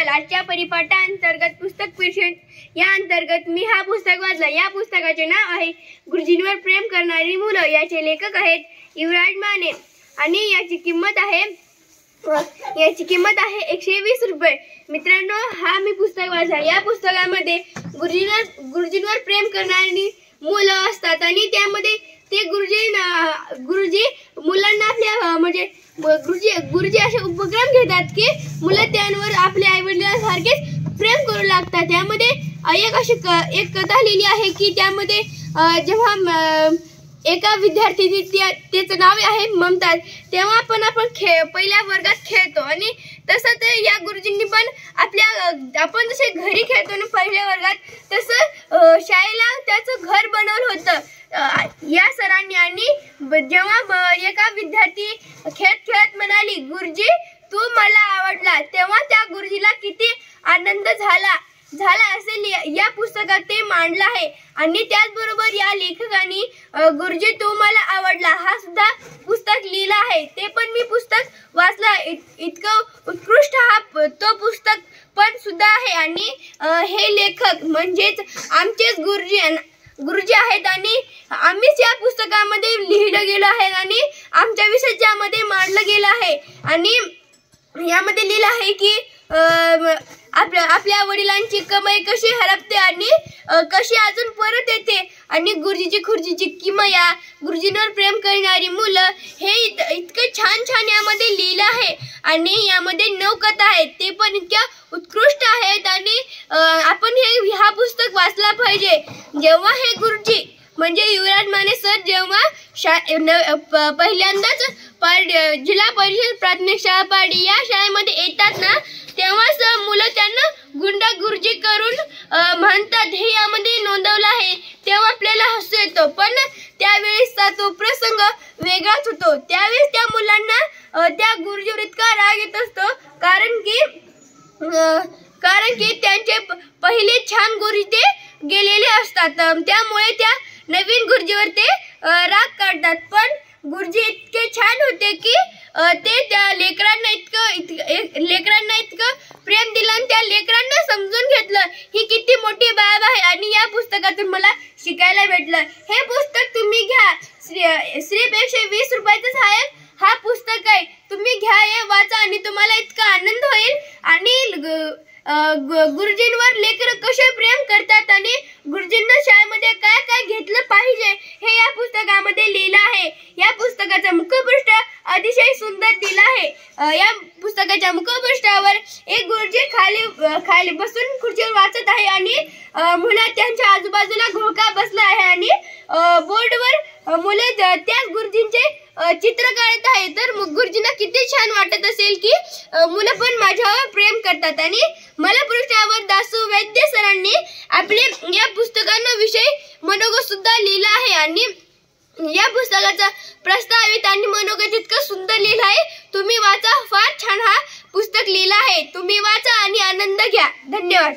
मंगल आजच्या परिपाठांतर्गत पुस्तक परिषद या अंतर्गत मी हा पुस्तक वाचला। या पुस्तकाचे नाव आहे गुरुजींवर प्रेम करणारी मुलं। याचे लेखक आहेत युवराज माने आणि याची किंमत आहे 120 रुपये। मित्रांनो, हा मी पुस्तक वाचला। या पुस्तकामध्ये गुरुजींवर प्रेम करणारी मुलं असतात आणि त्यामध्ये ते गुरुजी मुलांना आपल्या म्हणजे गुरुजी असे उपक्रम घेतात की मुलं त्यांवर आपल्या आईवडिलांसारखेच प्रेम करू लागतात। त्यामध्ये एक कथा लिहिली आहे की त्यामध्ये जेव्हा एका विद्यार्थी त्याचं नाव आहे ममता, तेव्हा आपण पहिल्या वर्गात खेळतो आणि तसंच या गुरुजींनी पण आपण जसे घरी खेळतो ना पहिल्या वर्गात, तसं शाळेला त्याचं घर बनवलं होतं या सरांनी। आणि जेव्हा एका विद्यार्थी खेळत म्हणाली, गुरुजी तू मला आवडला, तेव्हा त्या गुरुजीला किती आनंद झाला असेल या पुस्तकात ते मांडलं आहे। आणि त्याचबरोबर या लेखकांनी गुरुजी तू मला आवडला हा सुद्धा पुस्तक लिहिलं आहे। ते पण मी पुस्तक वाचला। इतकं उत्कृष्ट हा तो पुस्तक पण सुद्धा आहे। आणि हे लेखक म्हणजेच आमचेच गुरुजी आहेत आणि आम्हीच या पुस्तकामध्ये लिहिलं गेलं आहे आणि आमच्या विषय ज्यामध्ये मांडलं गेलं आहे। आणि यामध्ये लिहिलं आहे की आपल्या वडिलांची कमाई कशी हरपते आणि कशी अजून परत येते, आणि गुरुजीची किमया, गुरुजींवर प्रेम करणारी मुलं, हे इतकं छान यामध्ये लिहिलं आहे। आणि यामध्ये 9 कथा आहेत, ते पण इतक्या उत्कृष्ट आहेत आणि आपण हा पुस्तक वाचला पाहिजे। जेव्हा हे गुरुजी म्हणजे युवराज माने सर जेव्हा पहिल्यांदाच जिल्हा परिषद प्राथमिक शाळा पारडी या शाळेमध्ये येतात ना, तेव्हाच मुलं त्यांना गुंडा गुरुजी करून म्हणतात, हे यामध्ये नोंदवलं आहे। तेव्हा आपल्याला हसू येतं, पण त्यावेळेसचा तो प्रसंग वेगळाच होतो। त्यावेळेस त्या मुलांना त्या गुरुजीवर इतका राग येत असतो, कारण की त्यांचे पहिले छान गुरुजी ते गेलेले असतात, त्यामुळे त्या नवीन गुरुजीवर ते राग काढतात। पण गुरुजी इतके छान होते की ते त्या लेकरांना इतकं प्रेम दिलं आणि त्या लेकरांना समजून घेतलं ही किती मोठी बाब आहे। आणि या पुस्तकातून मला शिकायला भेटलं। हे पुस्तक तुम्ही घ्या, सिर्फ 120 रुपयाचं आहे हा पुस्तक आहे। तुम्ही घ्या, हे वाचा आणि तुम्हाला इतका आनंद होईल। आणि गुरुजींवर लेकरं कसे प्रेम करतात आणि गुरुजींना शाळेमध्ये काय घेतलं पाहिजे हे या पुस्तकामध्ये लिहिलं आहे। या पुस्तकाचं मुखपृष्ठ अतिशय सुंदर दिलं आहे। या पुस्तकाच्या मुखपृष्ठावर एक गुरुजी खाली बसून खुर्चीवर वाचत आहे आणि मुलं त्यांच्या आजूबाजूला घोळका बसला आहे आणि बोर्डवर मुले त्याच गुरुजींचे चित्र काढत आहे। तर गुरुजींना किती छान वाटत असेल की मुलं पण माझ्यावर प्रेम करतात। आणि मला पृष्ठावर दासू वैद्य सरांनी आपले या पुस्तकांविषयी मनोगत सुद्धा लिहिलं आहे। आणि या पुस्तकाचा प्रस्तावित आणि मनोगत इतकं सुंदर लिहिलं आहे, तुम्ही वाचा। फार छान हा पुस्तक लिहिलं आहे, तुम्ही वाचा आणि आनंद घ्या। धन्यवाद।